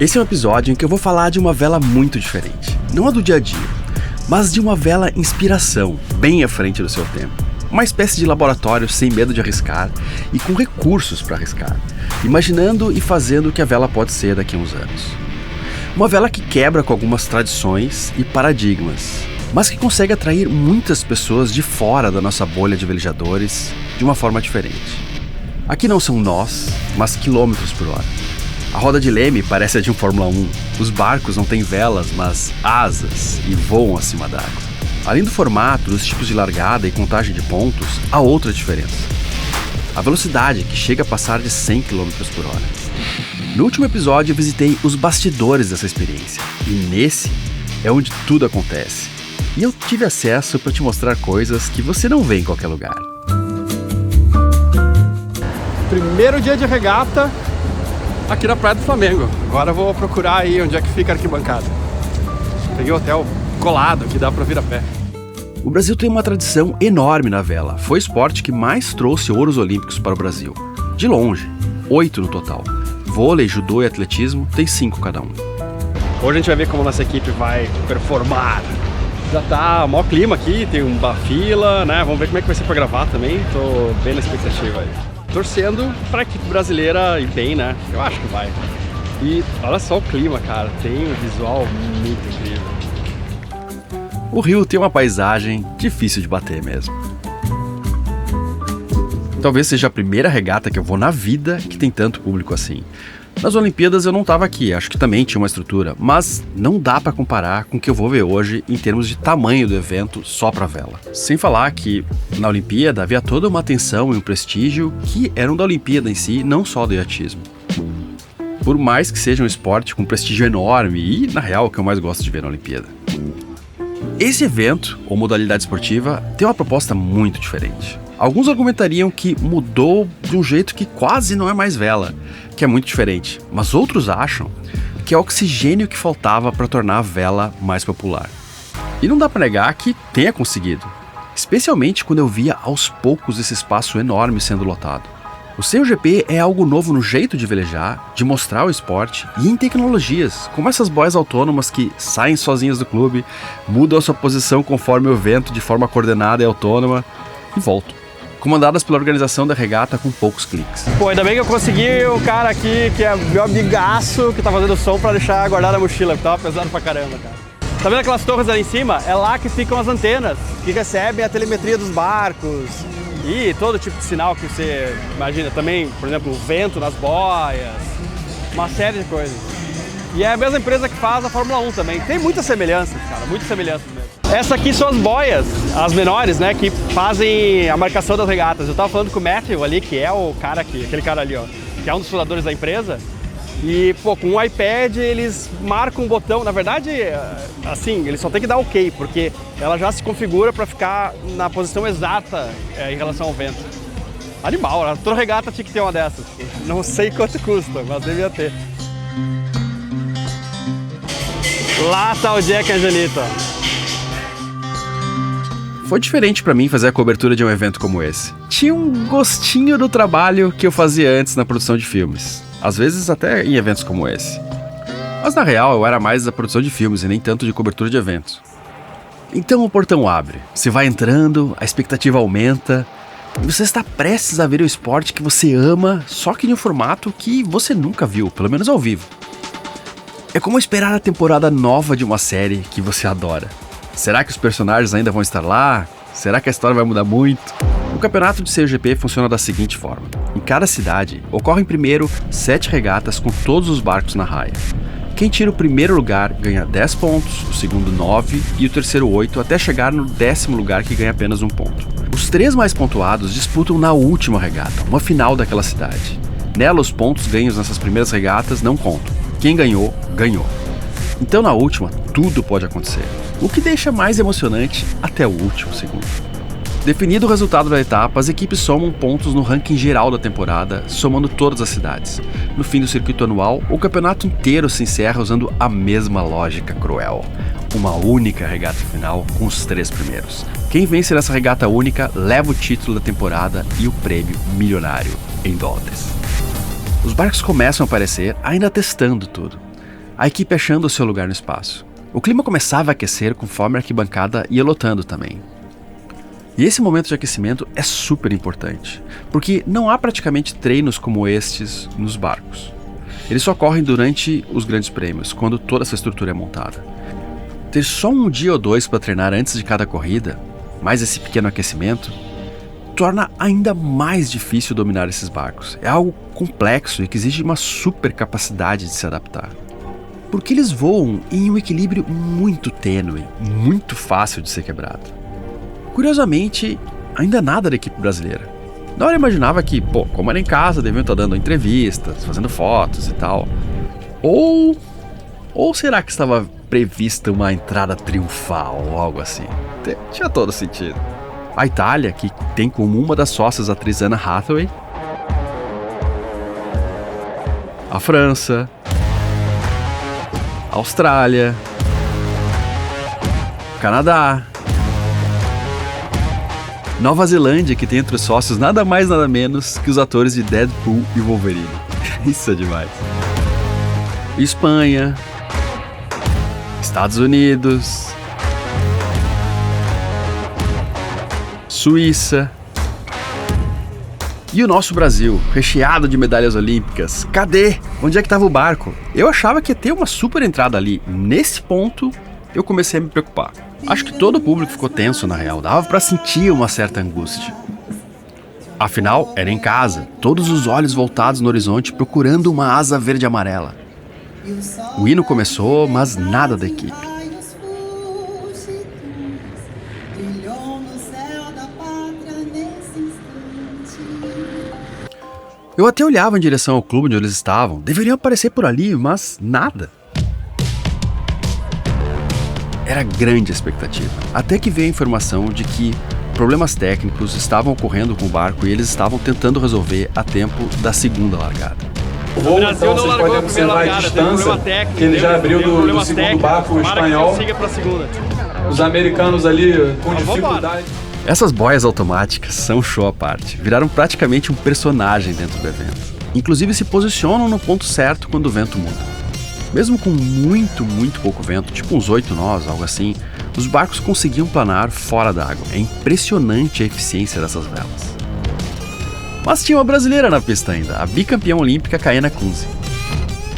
Esse é um episódio em que eu vou falar de uma vela muito diferente. Não a do dia a dia, mas de uma vela inspiração, bem à frente do seu tempo. Uma espécie de laboratório sem medo de arriscar e com recursos para arriscar, imaginando e fazendo o que a vela pode ser daqui a uns anos. Uma vela que quebra com algumas tradições e paradigmas, mas que consegue atrair muitas pessoas de fora da nossa bolha de velejadores de uma forma diferente. Aqui não são nós, mas quilômetros por hora. A roda de leme parece a de um Fórmula 1. Os barcos não têm velas, mas asas e voam acima d'água. Além do formato, dos tipos de largada e contagem de pontos, há outra diferença. A velocidade, que chega a passar de 100 km por hora. No último episódio eu visitei os bastidores dessa experiência, e nesse é onde tudo acontece. E eu tive acesso para te mostrar coisas que você não vê em qualquer lugar. Primeiro dia de regata aqui na Praia do Flamengo. Agora eu vou procurar aí onde é que fica a arquibancada. Peguei um hotel colado que dá para vir a pé. O Brasil tem uma tradição enorme na vela. Foi o esporte que mais trouxe ouros olímpicos para o Brasil. De longe, 8 no total. Vôlei, judô e atletismo tem 5 cada um. Hoje a gente vai ver como nossa equipe vai performar. Já tá maior clima aqui, tem uma fila, né? Vamos ver como é que vai ser para gravar também. Tô bem na expectativa aí. Torcendo para a equipe brasileira ir bem, né? Eu acho que vai. E olha só o clima, cara. Tem um visual muito incrível. O Rio tem uma paisagem difícil de bater mesmo. Talvez seja a primeira regata que eu vou na vida que tem tanto público assim. Nas Olimpíadas eu não estava aqui, acho que também tinha uma estrutura, mas não dá para comparar com o que eu vou ver hoje em termos de tamanho do evento só para vela. Sem falar que na Olimpíada havia toda uma atenção e um prestígio que eram da Olimpíada em si, não só do iatismo. Por mais que seja um esporte com prestígio enorme e, na real, o que eu mais gosto de ver na Olimpíada. Esse evento, ou modalidade esportiva, tem uma proposta muito diferente. Alguns argumentariam que mudou de um jeito que quase não é mais vela, que é muito diferente, mas outros acham que é o oxigênio que faltava para tornar a vela mais popular. E não dá para negar que tenha conseguido, especialmente quando eu via aos poucos esse espaço enorme sendo lotado. O CUGP é algo novo no jeito de velejar, de mostrar o esporte e em tecnologias, como essas boias autônomas que saem sozinhas do clube, mudam a sua posição conforme o vento de forma coordenada e autônoma e voltam. Comandadas pela organização da regata com poucos cliques. Pô, ainda bem que eu consegui o cara aqui, que é meu amigaço, que tá fazendo som pra deixar guardar a mochila, que tava pesado pra caramba, cara. Tá vendo aquelas torres ali em cima? É lá que ficam as antenas, que recebem a telemetria dos barcos e todo tipo de sinal que você imagina. Também, por exemplo, o vento nas boias, uma série de coisas. E é a mesma empresa que faz a Fórmula 1 também. Tem muitas semelhanças, cara, muitas semelhanças mesmo. Essa aqui são as boias, as menores, né, que fazem a marcação das regatas. Eu tava falando com o Matthew ali, que é o cara aqui, aquele cara ali, ó, que é um dos fundadores da empresa. E, pô, com o iPad eles marcam um botão. Na verdade, assim, eles só tem que dar OK, porque ela já se configura para ficar na posição exata em relação ao vento. Animal, né? Toda regata tinha que ter uma dessas. Não sei quanto custa, mas devia ter. Lá tá o Jack Angelito, ó. Foi diferente pra mim fazer a cobertura de um evento como esse. Tinha um gostinho do trabalho que eu fazia antes na produção de filmes. Às vezes até em eventos como esse. Mas na real eu era mais da produção de filmes e nem tanto de cobertura de eventos. Então o portão abre, você vai entrando, a expectativa aumenta e você está prestes a ver o esporte que você ama, só que de um formato que você nunca viu, pelo menos ao vivo. É como esperar a temporada nova de uma série que você adora. Será que os personagens ainda vão estar lá? Será que a história vai mudar muito? O campeonato de CUGP funciona da seguinte forma. Em cada cidade, ocorrem primeiro 7 regatas com todos os barcos na raia. Quem tira o primeiro lugar ganha 10 pontos, o segundo 9 e o terceiro 8, até chegar no 10º lugar que ganha apenas 1 ponto. Os 3 mais pontuados disputam na última regata, uma final daquela cidade. Nela, os pontos ganhos nessas primeiras regatas não contam. Quem ganhou, ganhou. Então na última, tudo pode acontecer. O que deixa mais emocionante até o último segundo. Definido o resultado da etapa, as equipes somam pontos no ranking geral da temporada, somando todas as cidades. No fim do circuito anual, o campeonato inteiro se encerra usando a mesma lógica cruel. Uma única regata final com os 3 primeiros. Quem vence nessa regata única leva o título da temporada e o prêmio milionário em dólares. Os barcos começam a aparecer ainda testando tudo. a equipe achando o seu lugar no espaço. O clima começava a aquecer conforme a arquibancada ia lotando também. E esse momento de aquecimento é super importante, porque não há praticamente treinos como estes nos barcos. Eles só ocorrem durante os grandes prêmios, quando toda essa estrutura é montada. Ter só um dia ou dois para treinar antes de cada corrida, mais esse pequeno aquecimento, torna ainda mais difícil dominar esses barcos. É algo complexo e que exige uma super capacidade de se adaptar. Porque eles voam em um equilíbrio muito tênue, muito fácil de ser quebrado. Curiosamente, ainda nada da equipe brasileira. Na hora eu imaginava que, como era em casa, deviam estar dando entrevistas, fazendo fotos e tal. Ou será que estava prevista uma entrada triunfal ou algo assim? Tinha todo sentido. A Itália, que tem como uma das sócias a atriz Anna Hathaway. A França. A Austrália. Canadá. Nova Zelândia, que tem entre os sócios nada mais nada menos que os atores de Deadpool e Wolverine. Isso é demais. Espanha. Estados Unidos. Suíça. E o nosso Brasil, recheado de medalhas olímpicas. Cadê? Onde é que estava o barco? Eu achava que ia ter uma super entrada ali. Nesse ponto, eu comecei a me preocupar. Acho que todo o público ficou tenso, na real. Dava pra sentir uma certa angústia. Afinal, era em casa, todos os olhos voltados no horizonte procurando uma asa verde e amarela. O hino começou, mas nada da equipe. Eu até olhava em direção ao clube onde eles estavam. Deveriam aparecer por ali, mas nada. Era grande a expectativa, até que veio a informação de que problemas técnicos estavam ocorrendo com o barco e eles estavam tentando resolver a tempo da segunda largada. O voo, então, vocês podem observar a distância que ele já abriu do segundo barco espanhol. Os americanos ali com dificuldade. Essas boias automáticas são show à parte, viraram praticamente um personagem dentro do evento. Inclusive se posicionam no ponto certo quando o vento muda. Mesmo com muito pouco vento, tipo uns 8 nós, algo assim, os barcos conseguiam planar fora d'água. É impressionante a eficiência dessas velas. Mas tinha uma brasileira na pista ainda, a bicampeã olímpica Kaena Kunze.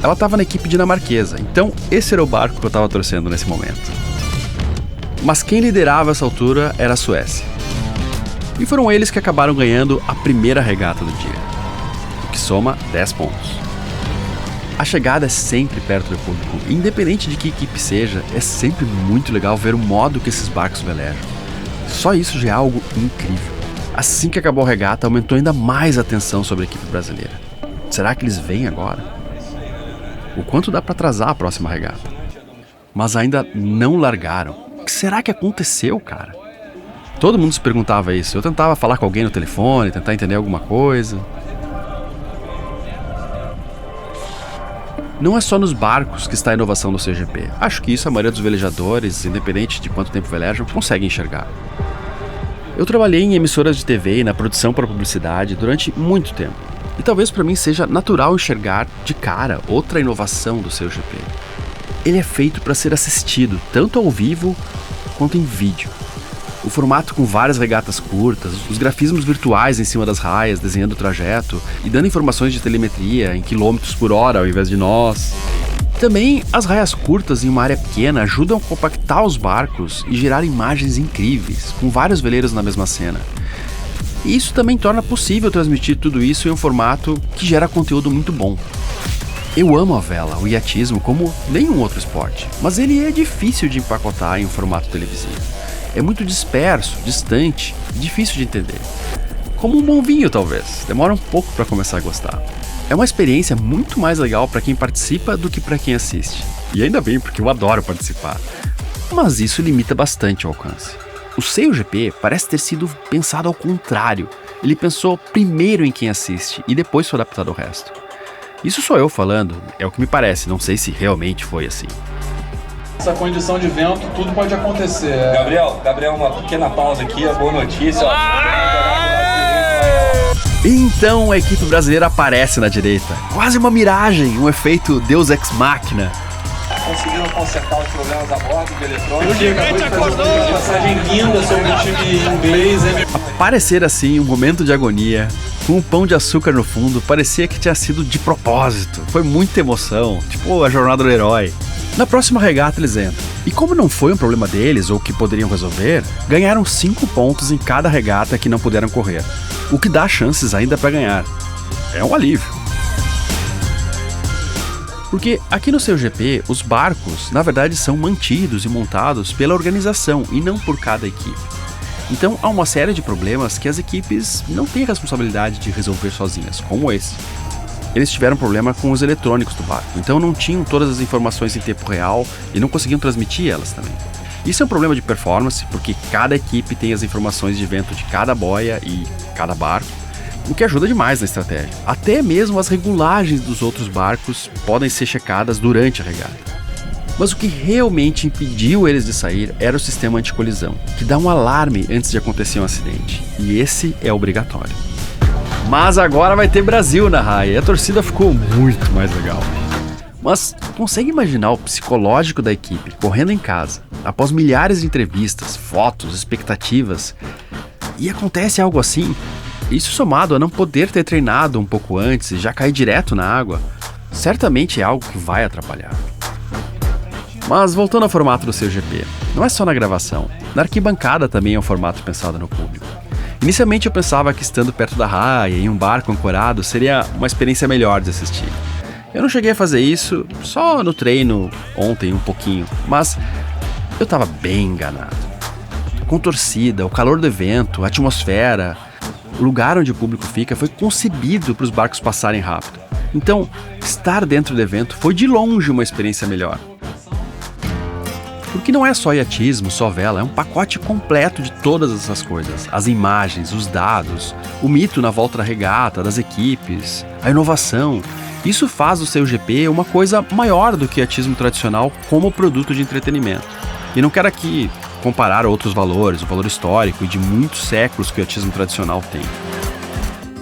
Ela estava na equipe dinamarquesa, então esse era o barco que eu estava torcendo nesse momento. Mas quem liderava essa altura era a Suécia. E foram eles que acabaram ganhando a primeira regata do dia, o que soma 10 pontos. A chegada é sempre perto do público, independente de que equipe seja, é sempre muito legal ver o modo que esses barcos velejam. Só isso já é algo incrível. Assim que acabou a regata, aumentou ainda mais a tensão sobre a equipe brasileira. Será que eles vêm agora? O quanto dá para atrasar a próxima regata? Mas ainda não largaram. O que será que aconteceu, cara? Todo mundo se perguntava isso. Eu tentava falar com alguém no telefone, tentar entender alguma coisa. Não é só nos barcos que está a inovação do CGP. Acho que isso a maioria dos velejadores, independente de quanto tempo velejam, consegue enxergar. Eu trabalhei em emissoras de TV e na produção para publicidade durante muito tempo. E talvez para mim seja natural enxergar de cara outra inovação do CGP. Ele é feito para ser assistido, tanto ao vivo quanto em vídeo. O formato com várias regatas curtas, os grafismos virtuais em cima das raias, desenhando o trajeto e dando informações de telemetria em quilômetros por hora ao invés de nós. Também as raias curtas em uma área pequena ajudam a compactar os barcos e gerar imagens incríveis, com vários veleiros na mesma cena. E isso também torna possível transmitir tudo isso em um formato que gera conteúdo muito bom. Eu amo a vela, o iatismo, como nenhum outro esporte, mas ele é difícil de empacotar em um formato televisivo. É muito disperso, distante, difícil de entender. Como um bom vinho, talvez. Demora um pouco para começar a gostar. É uma experiência muito mais legal para quem participa do que para quem assiste. E ainda bem, porque eu adoro participar. Mas isso limita bastante o alcance. O CGP parece ter sido pensado ao contrário. Ele pensou primeiro em quem assiste e depois foi adaptado ao resto. Isso sou eu falando, é o que me parece, não sei se realmente foi assim. Essa condição de vento, tudo pode acontecer. Gabriel, uma pequena pausa aqui, a boa notícia. Então a equipe brasileira aparece na direita. Quase uma miragem, um efeito Deus Ex Machina. conseguiram consertar os problemas a bordo do eletrônico. O gigante acordou! Uma passagem linda sobre o time inglês. Parecer assim, um momento de agonia, com um pão de açúcar no fundo, parecia que tinha sido de propósito. Foi muita emoção, tipo a jornada do herói. Na próxima regata eles entram. E como não foi um problema deles ou que poderiam resolver, ganharam 5 pontos em cada regata que não puderam correr, o que dá chances ainda para ganhar. É um alívio. Porque aqui no seu GP, os barcos, na verdade, são mantidos e montados pela organização e não por cada equipe. Então há uma série de problemas que as equipes não têm a responsabilidade de resolver sozinhas, como esse. Eles tiveram problema com os eletrônicos do barco, então não tinham todas as informações em tempo real e não conseguiam transmitir elas também. Isso é um problema de performance, porque cada equipe tem as informações de vento de cada boia e cada barco, o que ajuda demais na estratégia. Até mesmo as regulagens dos outros barcos podem ser checadas durante a regata. Mas o que realmente impediu eles de sair era o sistema anticolisão, que dá um alarme antes de acontecer um acidente, e esse é obrigatório. Mas agora vai ter Brasil na raia, e a torcida ficou muito mais legal. Mas consegue imaginar o psicológico da equipe correndo em casa, após milhares de entrevistas, fotos, expectativas, e acontece algo assim? Isso somado a não poder ter treinado um pouco antes e já cair direto na água, certamente é algo que vai atrapalhar. Mas voltando ao formato do seu GP, não é só na gravação, na arquibancada também é um formato pensado no público. Inicialmente eu pensava que estando perto da raia, em um barco ancorado, seria uma experiência melhor de assistir. Eu não cheguei a fazer isso, só no treino ontem um pouquinho, mas eu estava bem enganado. Com torcida, o calor do evento, a atmosfera, o lugar onde o público fica foi concebido para os barcos passarem rápido. Então, estar dentro do evento foi de longe uma experiência melhor. Porque não é só iatismo, só vela, é um pacote completo de todas essas coisas. As imagens, os dados, o mito na volta da regata, das equipes, a inovação. Isso faz do seu GP uma coisa maior do que o iatismo tradicional como produto de entretenimento. E não quero aqui comparar outros valores, o valor histórico e de muitos séculos que o iatismo tradicional tem.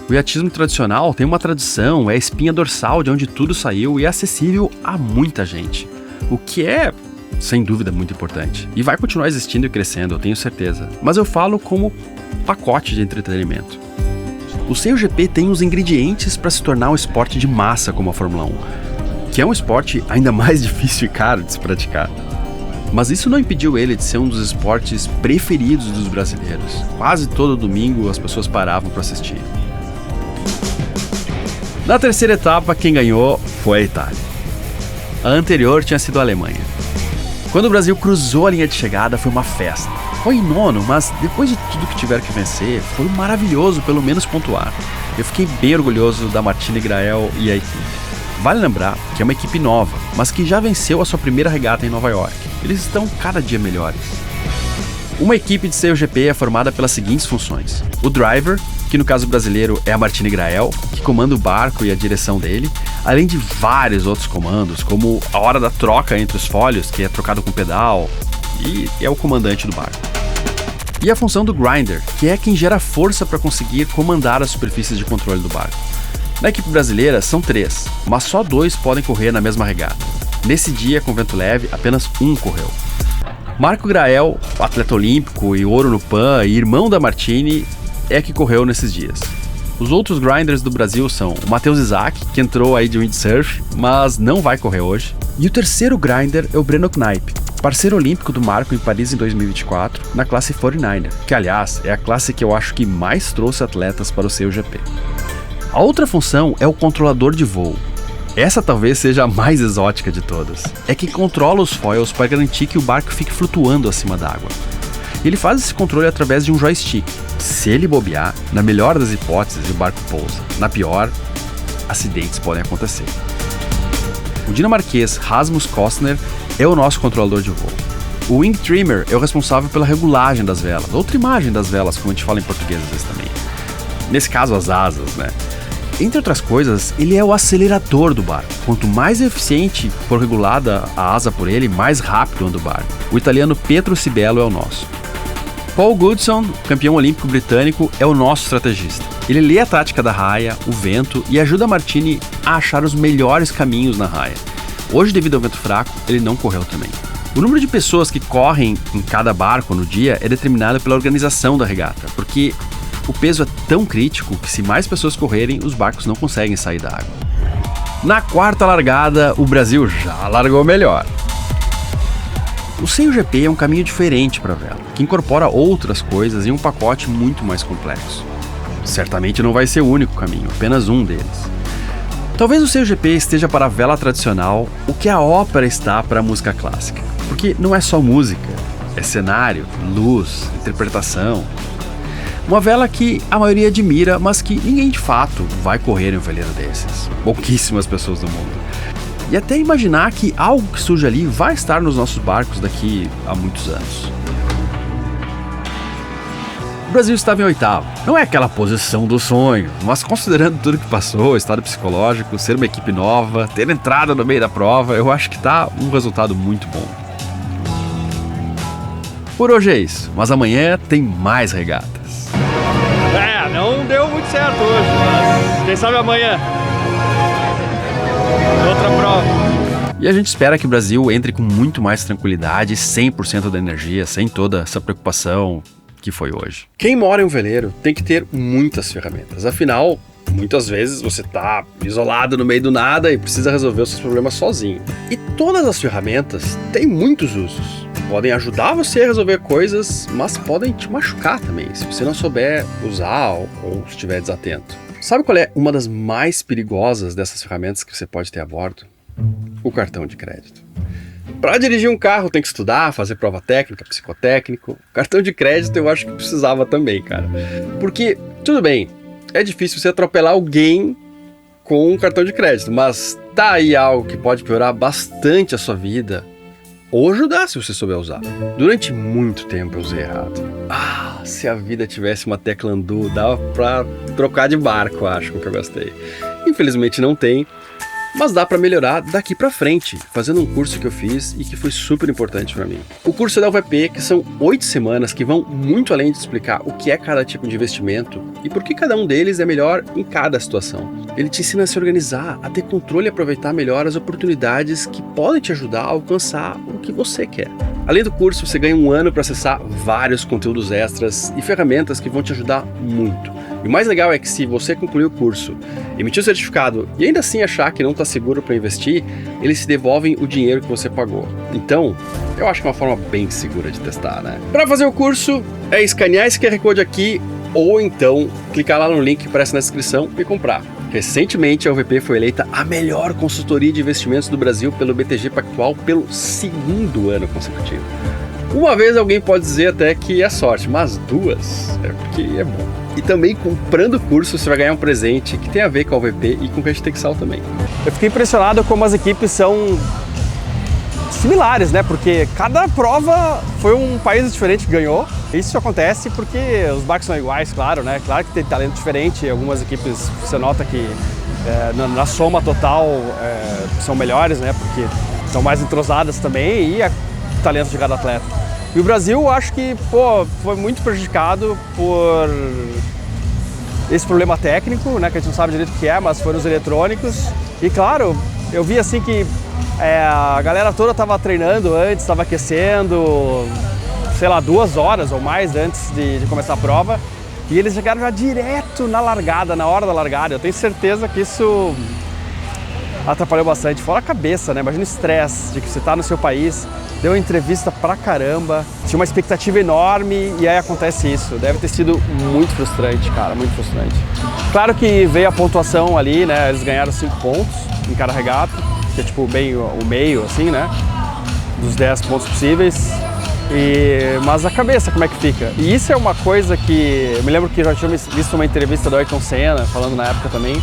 O iatismo tradicional tem uma tradição, é a espinha dorsal de onde tudo saiu e é acessível a muita gente. O que é, sem dúvida, muito importante. E vai continuar existindo e crescendo, eu tenho certeza. Mas eu falo como pacote de entretenimento. O seu GP tem os ingredientes para se tornar um esporte de massa como a Fórmula 1, que é um esporte ainda mais difícil e caro de se praticar. Mas isso não impediu ele de ser um dos esportes preferidos dos brasileiros. Quase todo domingo as pessoas paravam para assistir. Na terceira etapa, quem ganhou foi a Itália. A anterior tinha sido a Alemanha. Quando o Brasil cruzou a linha de chegada, foi uma festa. Foi em nono, mas depois de tudo que tiveram que vencer, foi maravilhoso pelo menos pontuar. Eu fiquei bem orgulhoso da Martini Grael e a equipe. Vale lembrar que é uma equipe nova, mas que já venceu a sua primeira regata em Nova York. Eles estão cada dia melhores. Uma equipe de COGP é formada pelas seguintes funções: o driver, que no caso brasileiro é a Martini Grael, que comanda o barco e a direção dele, além de vários outros comandos, como a hora da troca entre os folhos, que é trocado com pedal, e é o comandante do barco. E a função do grinder, que é quem gera força para conseguir comandar as superfícies de controle do barco. Na equipe brasileira são 3, mas só 2 podem correr na mesma regata. Nesse dia, com vento leve, apenas um correu. Marco Grael, atleta olímpico e ouro no PAN e irmão da Martini, é que correu nesses dias. Os outros grinders do Brasil são o Matheus Isaac, que entrou aí de windsurf, mas não vai correr hoje. E o terceiro grinder é o Breno Kneip, parceiro olímpico do Marco em Paris em 2024, na classe 49er, que aliás é a classe que eu acho que mais trouxe atletas para o seu GP. A outra função é o controlador de voo. Essa talvez seja a mais exótica de todas. É quem controla os foils para garantir que o barco fique flutuando acima d'água. Ele faz esse controle através de um joystick. Se ele bobear, na melhor das hipóteses, o barco pousa. Na pior, acidentes podem acontecer. O dinamarquês Rasmus Kostner é o nosso controlador de voo. O wing trimmer é o responsável pela regulagem das velas, ou trimagem das velas, como a gente fala em português às vezes também. Nesse caso, as asas, né? Entre outras coisas, ele é o acelerador do barco. Quanto mais eficiente for regulada a asa por ele, mais rápido anda o barco. O italiano Pietro Sibello é o nosso. Paul Goodson, campeão olímpico britânico, é o nosso estrategista. Ele lê a tática da raia, o vento e ajuda a Martini a achar os melhores caminhos na raia. Hoje, devido ao vento fraco, ele não correu também. O número de pessoas que correm em cada barco no dia é determinado pela organização da regata, porque o peso é tão crítico que se mais pessoas correrem, os barcos não conseguem sair da água. Na quarta largada, o Brasil já largou melhor. O CEIU-GP é um caminho diferente para a vela, que incorpora outras coisas em um pacote muito mais complexo. Certamente não vai ser o único caminho, apenas um deles. Talvez o CEIU-GP esteja para a vela tradicional o que a ópera está para a música clássica. Porque não é só música, é cenário, luz, interpretação. Uma vela que a maioria admira, mas que ninguém de fato vai correr em um veleiro desses. Pouquíssimas pessoas no mundo. E até imaginar que algo que surge ali vai estar nos nossos barcos daqui a muitos anos. O Brasil estava em oitavo. Não é aquela posição do sonho, mas considerando tudo que passou, estado psicológico, ser uma equipe nova, ter entrado no meio da prova, eu acho que tá um resultado muito bom. Por hoje é isso, mas amanhã tem mais regatas. Não deu muito certo hoje, mas quem sabe amanhã. Outra prova. E a gente espera que o Brasil entre com muito mais tranquilidade, 100% da energia, sem toda essa preocupação que foi hoje. Quem mora em um veleiro tem que ter muitas ferramentas, afinal, muitas vezes você tá isolado no meio do nada e precisa resolver os seus problemas sozinho. E todas as ferramentas têm muitos usos. Podem ajudar você a resolver coisas, mas podem te machucar também, se você não souber usar ou estiver desatento. Sabe qual é uma das mais perigosas dessas ferramentas que você pode ter a bordo? O cartão de crédito. Para dirigir um carro tem que estudar, fazer prova técnica, psicotécnico. Cartão de crédito eu acho que precisava também, cara. Porque, tudo bem, é difícil você atropelar alguém com um cartão de crédito, mas tá aí algo que pode piorar bastante a sua vida ou ajudar se você souber usar. Durante muito tempo eu usei errado. Se a vida tivesse uma tecla undo, dava pra trocar de barco, acho que eu gostei. Infelizmente não tem, mas dá pra melhorar daqui pra frente, fazendo um curso que eu fiz e que foi super importante pra mim. O curso é da UVP, que são 8 semanas que vão muito além de explicar o que é cada tipo de investimento e por que cada um deles é melhor em cada situação. Ele te ensina a se organizar, a ter controle e aproveitar melhor as oportunidades que podem te ajudar a alcançar o que você quer. Além do curso, você ganha um ano para acessar vários conteúdos extras e ferramentas que vão te ajudar muito. E o mais legal é que se você concluir o curso, emitir o certificado e ainda assim achar que não está seguro para investir, eles se devolvem o dinheiro que você pagou. Então, eu acho que é uma forma bem segura de testar, né? Para fazer o curso, é escanear esse QR Code aqui ou então clicar lá no link que aparece na descrição e comprar. Recentemente, a UVP foi eleita a melhor consultoria de investimentos do Brasil pelo BTG Pactual pelo 2º ano consecutivo. Uma vez alguém pode dizer até que é sorte, mas 2 é porque é bom. E também comprando o curso você vai ganhar um presente que tem a ver com a UVP e com o Hashtexal também. Eu fiquei impressionado como as equipes são similares, né? Porque cada prova foi um país diferente que ganhou. Isso acontece porque os barcos são iguais, claro, né? Claro que tem talento diferente, algumas equipes você nota que na soma total são melhores, né? Porque são mais entrosadas também e o talento de cada atleta. E o Brasil, acho que foi muito prejudicado por esse problema técnico, né? Que a gente não sabe direito o que é, mas foram os eletrônicos. E claro, eu vi assim que a galera toda estava treinando antes, estava aquecendo, sei lá, 2 horas ou mais antes de começar a prova. E eles chegaram já direto na largada, na hora da largada. Eu tenho certeza que isso atrapalhou bastante. Fora a cabeça, né? Imagina o estresse de que você está no seu país, deu uma entrevista pra caramba, tinha uma expectativa enorme e aí acontece isso. Deve ter sido muito frustrante, cara, muito frustrante. Claro que veio a pontuação ali, né? Eles ganharam 5 pontos em cada regata, que é tipo bem o meio, assim, né? Dos 10 pontos possíveis. Mas a cabeça, como é que fica? E isso é uma coisa que... Eu me lembro que já tinha visto uma entrevista do Ayrton Senna, falando na época também,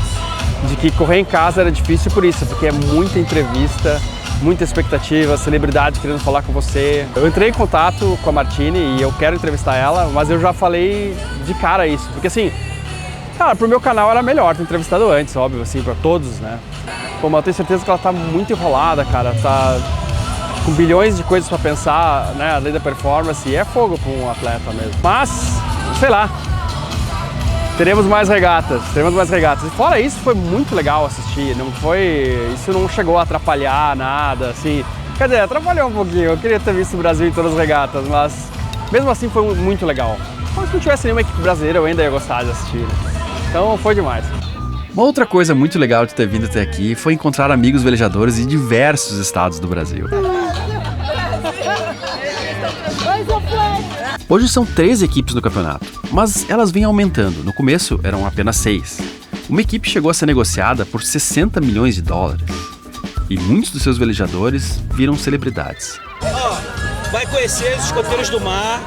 de que correr em casa era difícil por isso, porque é muita entrevista, muita expectativa, celebridade querendo falar com você. Eu entrei em contato com a Martini e eu quero entrevistar ela, mas eu já falei de cara isso, porque assim, cara, pro meu canal era melhor ter entrevistado antes, óbvio, assim, pra todos, né? Pô, mas eu tenho certeza que ela tá muito enrolada, cara, tá com bilhões de coisas pra pensar, né, além da performance, e é fogo pra um atleta mesmo. Mas, sei lá, Teremos mais regatas. E fora isso, foi muito legal assistir. Isso não chegou a atrapalhar nada, assim. Quer dizer, atrapalhou um pouquinho. Eu queria ter visto o Brasil em todas as regatas, mas mesmo assim foi muito legal. Como se não tivesse nenhuma equipe brasileira, eu ainda ia gostar de assistir. Então foi demais. Uma outra coisa muito legal de ter vindo até aqui foi encontrar amigos velejadores de diversos estados do Brasil. Hoje são 3 equipes no campeonato, mas elas vêm aumentando. No começo eram apenas 6. Uma equipe chegou a ser negociada por 60 milhões de dólares. E muitos dos seus velejadores viram celebridades. Vai conhecer os escoteiros do mar,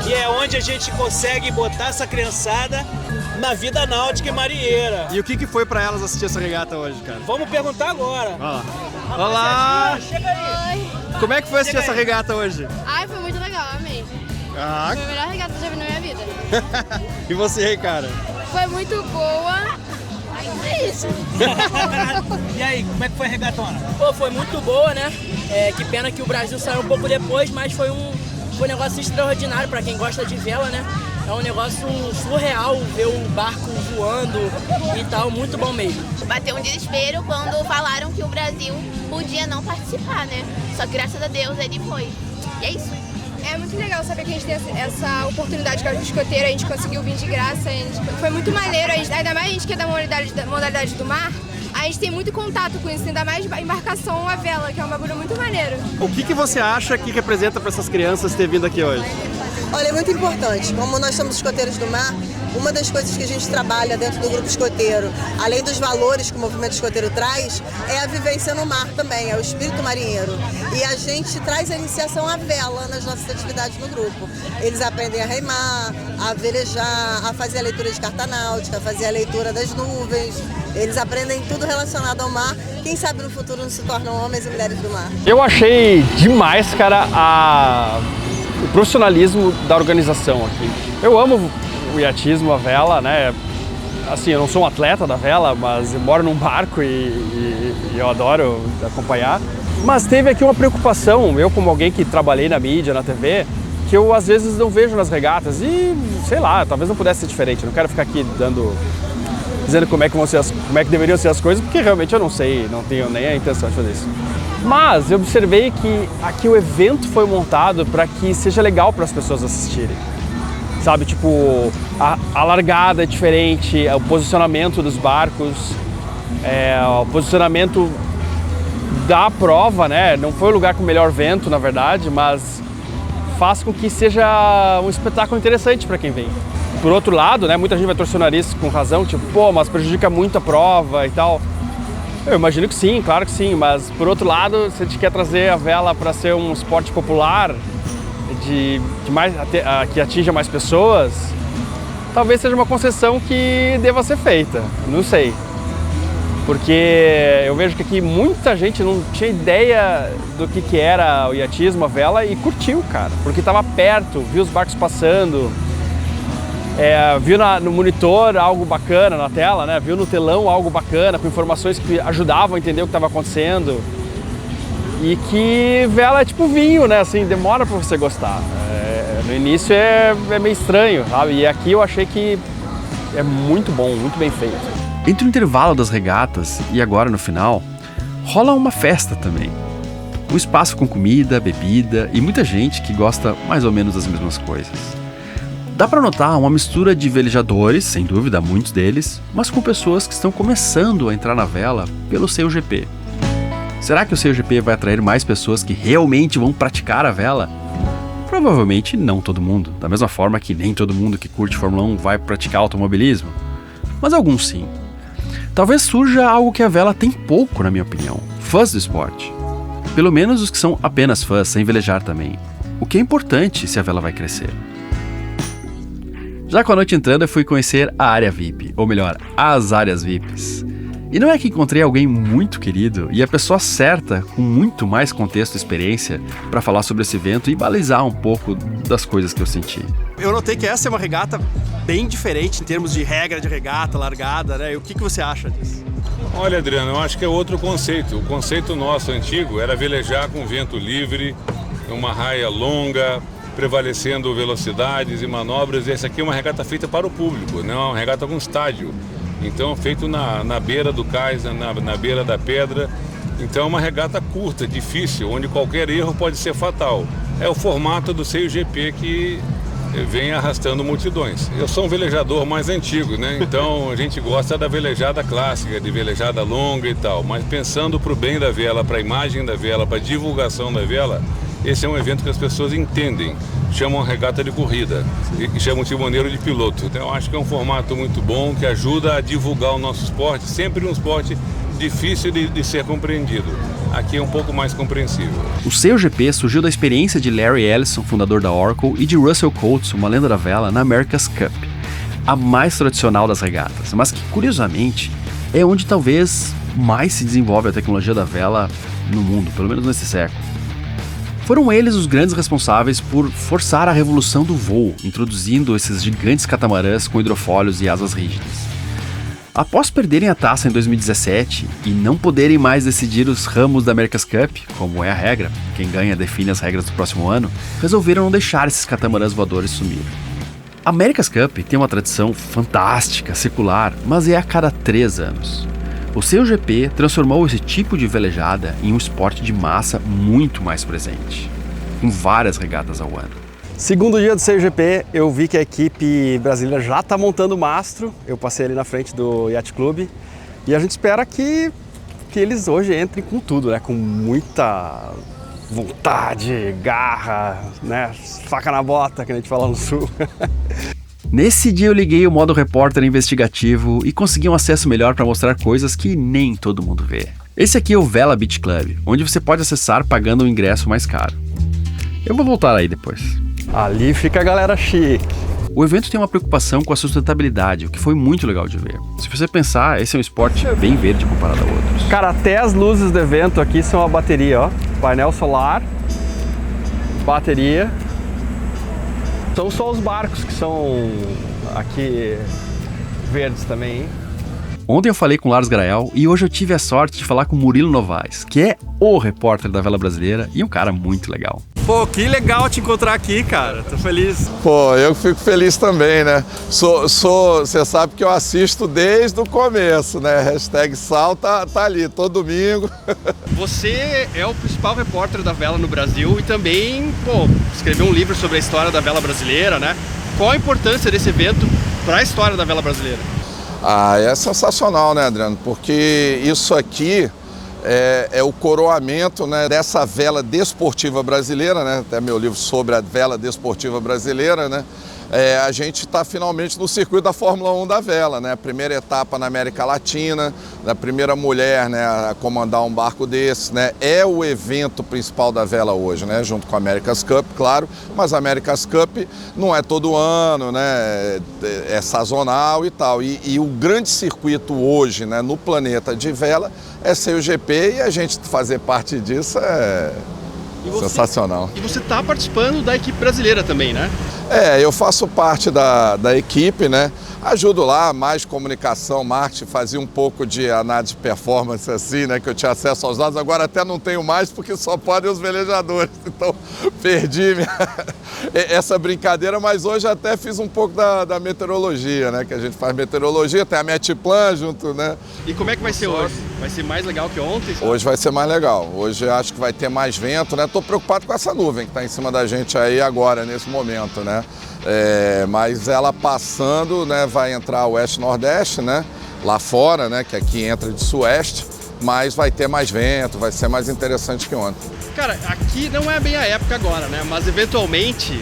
e é onde a gente consegue botar essa criançada na vida náutica e marinheira. E o que foi pra elas assistir essa regata hoje, cara? Vamos perguntar agora. Olá! Chega aí. Como é que foi assistir essa regata hoje? Ai, foi muito legal, amei. Foi a melhor regata que eu já vi na minha vida. E você, cara? Foi muito boa. É isso. E aí, como é que foi a regatona? Pô, foi muito boa, né? Que pena que o Brasil saiu um pouco depois, mas foi um negócio extraordinário pra quem gosta de vela, né? É um negócio surreal ver o barco voando e tal, muito bom mesmo. Bateu um desespero quando falaram que o Brasil podia não participar, né? Só que graças a Deus ele foi. E é isso. É muito legal saber que a gente tem essa oportunidade com a escoteira, a gente conseguiu vir de graça, foi muito maneiro, ainda mais a gente que é da modalidade do mar, a gente tem muito contato com isso, ainda mais a embarcação, a vela, que é um bagulho muito maneiro. O que você acha que representa para essas crianças ter vindo aqui hoje? Olha, é muito importante. Como nós somos escoteiros do mar, uma das coisas que a gente trabalha dentro do grupo escoteiro, além dos valores que o movimento escoteiro traz, é a vivência no mar também, é o espírito marinheiro. E a gente traz a iniciação à vela nas nossas atividades no grupo. Eles aprendem a remar, a velejar, a fazer a leitura de carta náutica, a fazer a leitura das nuvens. Eles aprendem tudo relacionado ao mar. Quem sabe no futuro não se tornam homens e mulheres do mar. Eu achei demais, cara, o profissionalismo da organização aqui. Eu amo o iatismo, a vela, né? Assim, eu não sou um atleta da vela, mas eu moro num barco e eu adoro acompanhar. Mas teve aqui uma preocupação, eu como alguém que trabalhei na mídia, na TV, que eu às vezes não vejo nas regatas e, sei lá, talvez não pudesse ser diferente. Eu não quero ficar aqui dizendo como é que deveriam ser as coisas, porque realmente eu não sei, não tenho nem a intenção de fazer isso. Mas eu observei que aqui o evento foi montado para que seja legal para as pessoas assistirem. Sabe, tipo, a largada é diferente, o posicionamento dos barcos, o posicionamento da prova, né? Não foi o lugar com o melhor vento, na verdade, mas faz com que seja um espetáculo interessante para quem vem. Por outro lado, né, muita gente vai torcer o nariz com razão, tipo, pô, mas prejudica muito a prova e tal. Eu imagino que sim, claro que sim, mas por outro lado, se a gente quer trazer a vela para ser um esporte popular, que atinja mais pessoas, talvez seja uma concessão que deva ser feita, não sei. Porque eu vejo que aqui muita gente não tinha ideia do que era o iatismo, a vela, e curtiu, cara, porque estava perto, viu os barcos passando, viu no monitor algo bacana na tela, né? Viu no telão algo bacana, com informações que ajudavam a entender o que estava acontecendo. E que vela é tipo vinho, né? Assim, demora para você gostar. No início é meio estranho, sabe? E aqui eu achei que é muito bom, muito bem feito. Entre o intervalo das regatas e agora no final, rola uma festa também. Um espaço com comida, bebida e muita gente que gosta mais ou menos das mesmas coisas. Dá para notar uma mistura de velejadores, sem dúvida, muitos deles, mas com pessoas que estão começando a entrar na vela pelo CUGP. Será que o CUGP vai atrair mais pessoas que realmente vão praticar a vela? Provavelmente não todo mundo, da mesma forma que nem todo mundo que curte Fórmula 1 vai praticar automobilismo, mas alguns sim. Talvez surja algo que a vela tem pouco, na minha opinião, fãs do esporte. Pelo menos os que são apenas fãs, sem velejar também, o que é importante se a vela vai crescer. Já com a noite entrando, eu fui conhecer a área VIP, ou melhor, as áreas VIPs. E não é que encontrei alguém muito querido e a pessoa certa, com muito mais contexto e experiência, para falar sobre esse evento e balizar um pouco das coisas que eu senti. Eu notei que essa é uma regata bem diferente em termos de regra de regata, largada, né? E o que você acha disso? Olha, Adriano, eu acho que é outro conceito. O conceito nosso antigo era velejar com vento livre, uma raia longa, prevalecendo velocidades e manobras. E essa aqui é uma regata feita para o público, não é uma regata com estádio. Então, feito na beira do cais, na beira da pedra. Então, é uma regata curta, difícil, onde qualquer erro pode ser fatal. É o formato do CIO-GP que vem arrastando multidões. Eu sou um velejador mais antigo, né? Então a gente gosta da velejada clássica, de velejada longa e tal. Mas pensando para o bem da vela, para a imagem da vela, para a divulgação da vela, esse é um evento que as pessoas entendem. Chamam regata de corrida e chamam o timoneiro de piloto. Então eu acho que é um formato muito bom que ajuda a divulgar o nosso esporte, sempre um esporte difícil de ser compreendido. Aqui é um pouco mais compreensível. O CIO-GP surgiu da experiência de Larry Ellison, fundador da Oracle, e de Russell Coates, uma lenda da vela, na America's Cup, a mais tradicional das regatas, mas que, curiosamente, é onde talvez mais se desenvolve a tecnologia da vela no mundo, pelo menos nesse século. Foram eles os grandes responsáveis por forçar a revolução do voo, introduzindo esses gigantes catamarãs com hidrofólios e asas rígidas. Após perderem a taça em 2017 e não poderem mais decidir os ramos da America's Cup, como é a regra, quem ganha define as regras do próximo ano, resolveram não deixar esses catamarãs voadores sumirem. A America's Cup tem uma tradição fantástica, secular, mas é a cada 3 anos. O CIO-GP transformou esse tipo de velejada em um esporte de massa muito mais presente, com várias regatas ao ano. Segundo dia do CIO-GP, eu vi que a equipe brasileira já está montando o mastro. Eu passei ali na frente do Yacht Club e a gente espera que eles hoje entrem com tudo, né? Com muita vontade, garra, né? Faca na bota, que a gente fala no sul. Nesse dia eu liguei o modo repórter investigativo e consegui um acesso melhor para mostrar coisas que nem todo mundo vê. Esse aqui é o Vela Beach Club, onde você pode acessar pagando um ingresso mais caro. Eu vou voltar aí depois. Ali fica a galera chique. O evento tem uma preocupação com a sustentabilidade, o que foi muito legal de ver. Se você pensar, esse é um esporte bem verde comparado a outros. Cara, até as luzes do evento aqui são a bateria, ó. Painel solar, bateria. São só os barcos que são aqui verdes também, hein? Ontem eu falei com o Lars Grael e hoje eu tive a sorte de falar com o Murilo Novaes, que é o repórter da vela brasileira e um cara muito legal. Pô, que legal te encontrar aqui, cara. Tô feliz. Pô, eu fico feliz também, né? Você sabe que eu assisto desde o começo, né? Hashtag Sal tá ali, todo domingo. Você é o principal repórter da vela no Brasil e também, pô, escreveu um livro sobre a história da vela brasileira, né? Qual a importância desse evento para a história da vela brasileira? Ah, é sensacional, né, Adriano? Porque isso aqui é o coroamento, né, dessa vela desportiva brasileira, né? Até meu livro sobre a vela desportiva brasileira, né? A gente está finalmente no circuito da Fórmula 1 da vela, né? A primeira etapa na América Latina, a primeira mulher, né, a comandar um barco desse, né? É o evento principal da vela hoje, né? Junto com a America's Cup, claro, mas a America's Cup não é todo ano, né? É sazonal e tal. E o grande circuito hoje, né, no planeta de vela é CIO-GP e a gente fazer parte disso é sensacional. E você está participando da equipe brasileira também, né? Eu faço parte da equipe, né? Ajudo lá, mais comunicação, marketing, fazia um pouco de análise de performance assim, né? Que eu tinha acesso aos dados, agora até não tenho mais porque só podem os velejadores, então perdi essa brincadeira, mas hoje até fiz um pouco da meteorologia, né? Que a gente faz meteorologia, tem a Metplan junto, né? E como é que vai ser hoje? Vai ser mais legal que ontem? Sabe? Hoje vai ser mais legal, hoje acho que vai ter mais vento, né? Tô preocupado com essa nuvem que tá em cima da gente aí agora, nesse momento, né? Mas ela passando, né, vai entrar oeste-nordeste, né, lá fora, né, que aqui entra de sueste, mas vai ter mais vento, vai ser mais interessante que ontem. Cara, aqui não é bem a época agora, né, mas eventualmente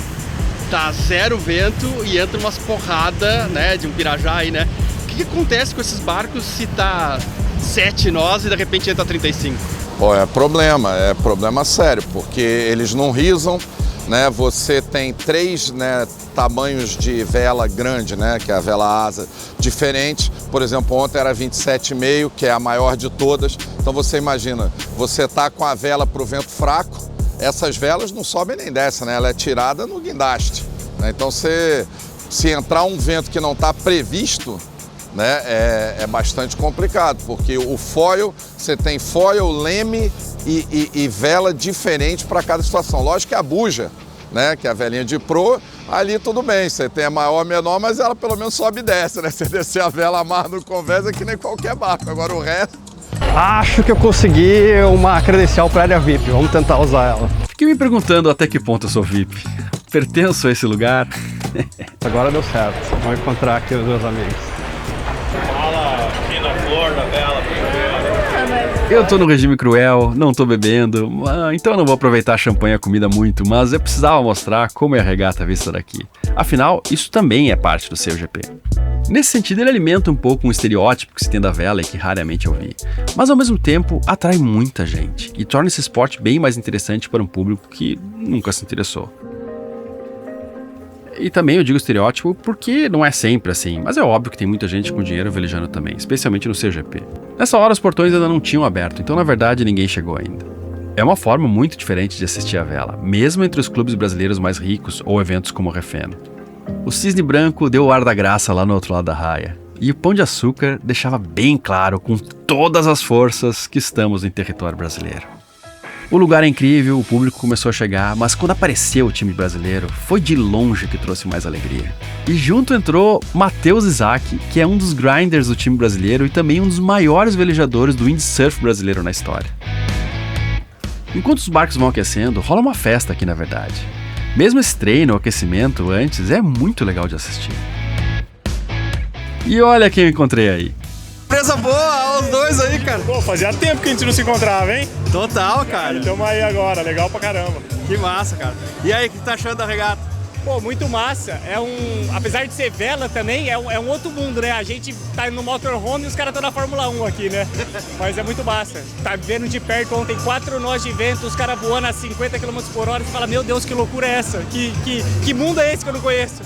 tá 0 vento e entra umas porradas, né, de um pirajá aí, né. O que acontece com esses barcos se tá 7 nós e de repente entra 35? Pô, é problema sério, porque eles não risam, né? Você tem 3, né, tamanhos de vela grande, né, que é a vela asa, diferente. Por exemplo, ontem era 27,5, que é a maior de todas. Então você imagina, você tá com a vela para o vento fraco, essas velas não sobem nem descem, né? Ela é tirada no guindaste, né? Então se entrar um vento que não está previsto, né, é bastante complicado, porque o foil, você tem foil, leme e vela diferente para cada situação. Lógico que a buja, né, que é a velinha de proa, ali tudo bem, você tem a maior ou menor, mas ela pelo menos sobe e desce, né? Você descer a vela amarra no convés é que nem qualquer barco, agora o resto... Acho que eu consegui uma credencial para área VIP, vamos tentar usar ela. Fiquei me perguntando até que ponto eu sou VIP. Pertenço a esse lugar? Agora deu certo, vamos encontrar aqui os meus amigos. Fala aqui na flor da vela. Eu tô no regime cruel, não tô bebendo, então eu não vou aproveitar a champanhe e a comida muito, mas eu precisava mostrar como é a regata vista daqui. Afinal, isso também é parte do COGP. Nesse sentido, ele alimenta um pouco um estereótipo que se tem da vela e que raramente eu vi, mas ao mesmo tempo atrai muita gente e torna esse esporte bem mais interessante para um público que nunca se interessou. E também eu digo estereótipo porque não é sempre assim, mas é óbvio que tem muita gente com dinheiro velejando também, especialmente no COGP. Nessa hora os portões ainda não tinham aberto, então na verdade ninguém chegou ainda. É uma forma muito diferente de assistir a vela, mesmo entre os clubes brasileiros mais ricos ou eventos como o Refeno. O Cisne Branco deu o ar da graça lá no outro lado da raia, e o Pão de Açúcar deixava bem claro com todas as forças que estamos em território brasileiro. O lugar é incrível, o público começou a chegar, mas quando apareceu o time brasileiro, foi de longe que trouxe mais alegria. E junto entrou Matheus Isaac, que é um dos grinders do time brasileiro e também um dos maiores velejadores do windsurf brasileiro na história. Enquanto os barcos vão aquecendo, rola uma festa aqui na verdade. Mesmo esse treino, o aquecimento antes, é muito legal de assistir. E olha quem eu encontrei aí. Surpresa boa, os dois aí, cara. Pô, fazia tempo que a gente não se encontrava, hein? Total, cara. Estamos aí agora, legal pra caramba. Que massa, cara. E aí, o que tá achando da regata? Pô, muito massa. Apesar de ser vela também, é um outro mundo, né? A gente tá no motorhome e os caras estão na Fórmula 1 aqui, né? Mas é muito massa. Tá vendo de perto ontem 4 nós de vento, os caras voando a 50 km por hora. Você fala, meu Deus, que loucura é essa? Que mundo é esse que eu não conheço?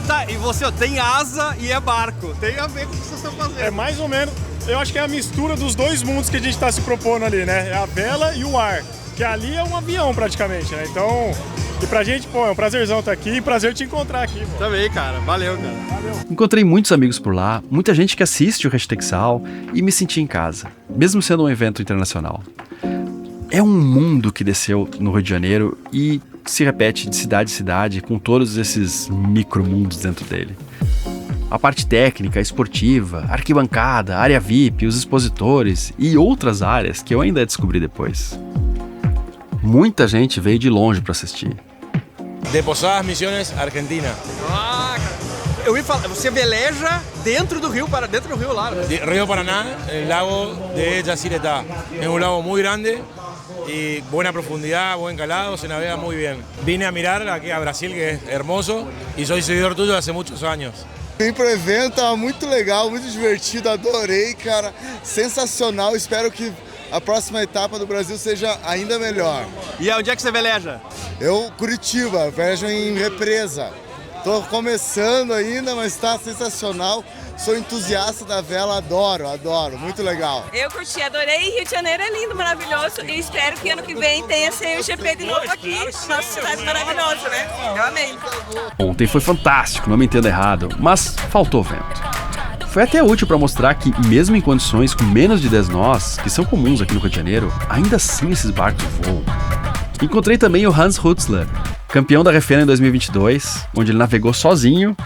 Tá, e você, ó, tem asa e é barco. Tem a ver com o que vocês estão fazendo. É mais ou menos, eu acho que é a mistura dos dois mundos que a gente tá se propondo ali, né? É a vela e o ar. Que ali é um avião praticamente, né? Então... E pra gente, pô, é um prazerzão estar aqui e prazer te encontrar aqui, pô. Também, cara. Valeu, cara. Valeu. Encontrei muitos amigos por lá, muita gente que assiste o Hashtag-Sal e me senti em casa, mesmo sendo um evento internacional. É um mundo que desceu no Rio de Janeiro e se repete de cidade em cidade com todos esses micromundos dentro dele. A parte técnica, esportiva, arquibancada, área VIP, os expositores e outras áreas que eu ainda descobri depois. Muita gente veio de longe para assistir. De Posadas Misiones, Argentina. Ah, eu ia falar, você veleja dentro do rio lá, né? Rio Paraná, el lago de Yacyretá. Es un lago muy grande y buena profundidad, buen calado, se navega muy bien. Vine a mirar aquí a Brasil, que es hermoso, y soy seguidor tuyo hace muchos años. Vim pro evento, tava muito legal, muito divertido, adorei, cara, sensacional, espero que a próxima etapa do Brasil seja ainda melhor. E onde é que você veleja? Eu, Curitiba, velejo em Represa. Tô começando ainda, mas tá sensacional. Sou entusiasta da vela, adoro, muito legal. Eu curti, adorei. Rio de Janeiro é lindo, maravilhoso. E espero que ano que vem tenha COGP de novo aqui. Nossa cidade maravilhosa, né? Eu amei. Ontem foi fantástico, não me entenda errado, mas faltou vento. Foi até útil para mostrar que, mesmo em condições com menos de 10 nós, que são comuns aqui no Rio de Janeiro, ainda assim esses barcos voam. Encontrei também o Hans Hutzler, campeão da Refena em 2022, onde ele navegou sozinho,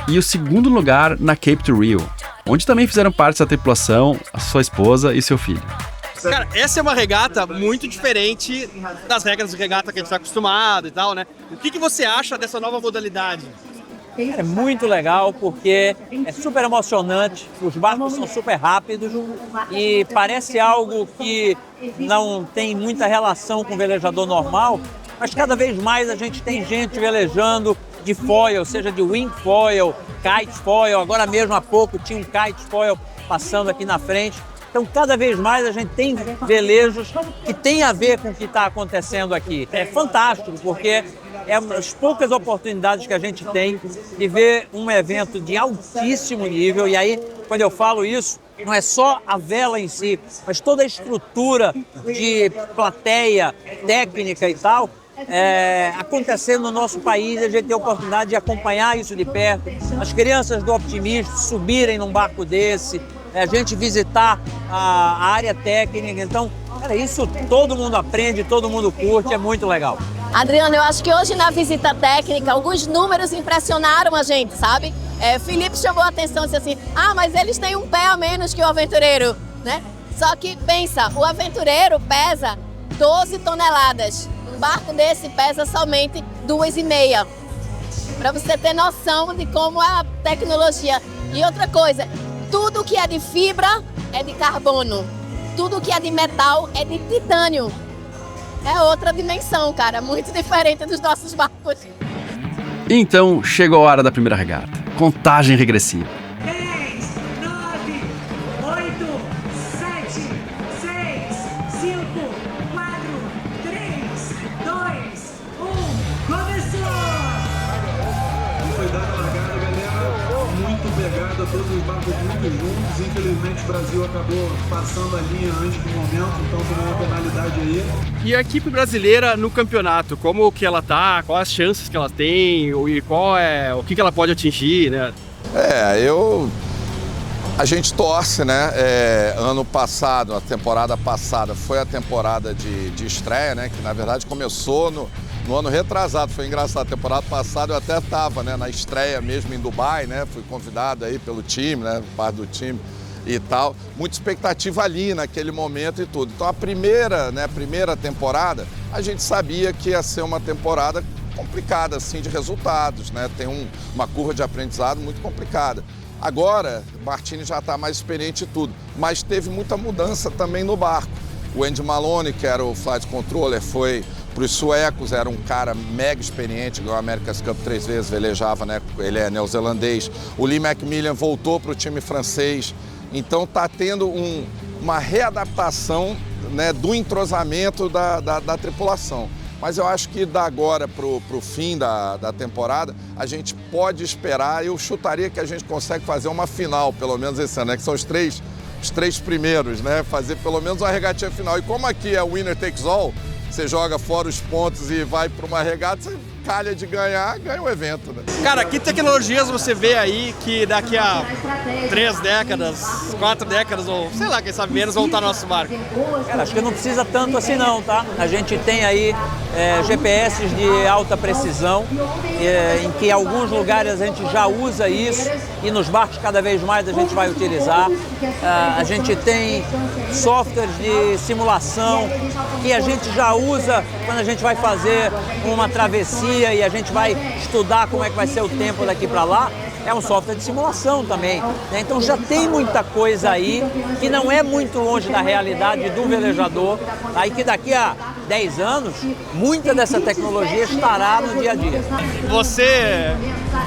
e o segundo lugar na Cape to Rio, onde também fizeram parte da tripulação a sua esposa e seu filho. Cara, essa é uma regata muito diferente das regras de regata que a gente está acostumado e tal, né? O que você acha dessa nova modalidade? É muito legal porque é super emocionante, os barcos são super rápidos e parece algo que não tem muita relação com o velejador normal, mas cada vez mais a gente tem gente velejando de foil, seja de wing foil, kite foil, agora mesmo há pouco tinha um kite foil passando aqui na frente. Então, cada vez mais a gente tem velejos que tem a ver com o que está acontecendo aqui. É fantástico, porque é as poucas oportunidades que a gente tem de ver um evento de altíssimo nível. E aí, quando eu falo isso, não é só a vela em si, mas toda a estrutura de plateia, técnica e tal, acontecendo no nosso país. A gente tem a oportunidade de acompanhar isso de perto. As crianças do Optimist subirem num barco desse, a gente visitar a área técnica. Então, isso todo mundo aprende, todo mundo curte, é muito legal. Adriano, eu acho que hoje na visita técnica, alguns números impressionaram a gente, sabe? Felipe chamou a atenção e disse assim, mas eles têm um pé a menos que o aventureiro, né? Só que pensa, o aventureiro pesa 12 toneladas. Um barco desse pesa somente 2,5. Para você ter noção de como a tecnologia. E outra coisa, tudo que é de fibra é de carbono. Tudo que é de metal é de titânio. É outra dimensão, cara, muito diferente dos nossos barcos. Então, chegou a hora da primeira regata. Contagem regressiva. 10, 9, 8, 7, 6, 5, 4, 3, 2, 1, começou! Foi dada a largada, galera, muito pegada, todos os barcos muito juntos. Infelizmente o Brasil acabou passando a linha antes do momento, então tomou uma penalidade aí. E a equipe brasileira no campeonato, como que ela tá, quais as chances que ela tem e o que ela pode atingir, né? A gente torce, né? Ano passado, a temporada passada, foi a temporada de estreia, né? Que na verdade começou no ano retrasado. Foi engraçado, a temporada passada eu até estava, né, na estreia mesmo em Dubai, né? Fui convidado aí pelo time, né? Parte do time e tal. Muita expectativa ali naquele momento e tudo. Então a primeira temporada, a gente sabia que ia ser uma temporada complicada, assim, de resultados, né? Tem uma curva de aprendizado muito complicada. Agora, o Martini já está mais experiente e tudo, mas teve muita mudança também no barco. O Andy Maloney, que era o flight controller, foi para os suecos, era um cara mega experiente, ganhou a America's Cup 3 vezes, velejava, né? Ele é neozelandês. O Lee Macmillan voltou para o time francês. Então está tendo uma readaptação, né, do entrosamento da tripulação. Mas eu acho que da agora para o fim da temporada, a gente pode esperar, eu chutaria que a gente consegue fazer uma final, pelo menos esse ano, né, que são os três primeiros, né, fazer pelo menos uma regatinha final. E como aqui é winner takes all, você joga fora os pontos e vai para uma regata, você calha de ganha o evento, né? Cara, que tecnologias você vê aí que daqui a 3 décadas, 4 décadas, ou sei lá, quem sabe menos, vão estar no nosso barco? Cara, acho que não precisa tanto assim não, tá? A gente tem aí GPS de alta precisão, em que em alguns lugares a gente já usa isso e nos barcos cada vez mais a gente vai utilizar. A gente tem softwares de simulação que a gente já usa quando a gente vai fazer uma travessia e a gente vai estudar como é que vai ser o tempo daqui para lá. É um software de simulação também, né? Então já tem muita coisa aí que não é muito longe da realidade do velejador, aí que daqui a 10 anos, muita dessa tecnologia estará no dia a dia. Você,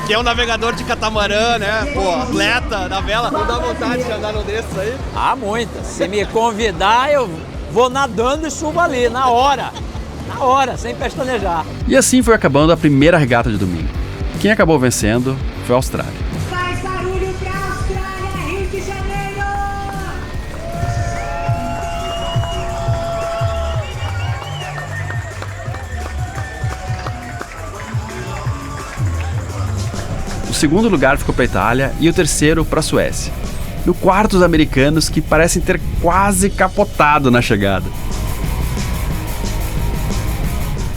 que é um navegador de catamarã, né, atleta da vela, não dá vontade de andar num desses aí? Muita. Se me convidar, eu vou nadando e subo ali, na hora, sem pestanejar. E assim foi acabando a primeira regata de domingo. Quem acabou vencendo foi a Austrália. Faz barulho pra Austrália, Rio de Janeiro! O segundo lugar ficou para a Itália e o terceiro para a Suécia. No quarto, os americanos, que parecem ter quase capotado na chegada.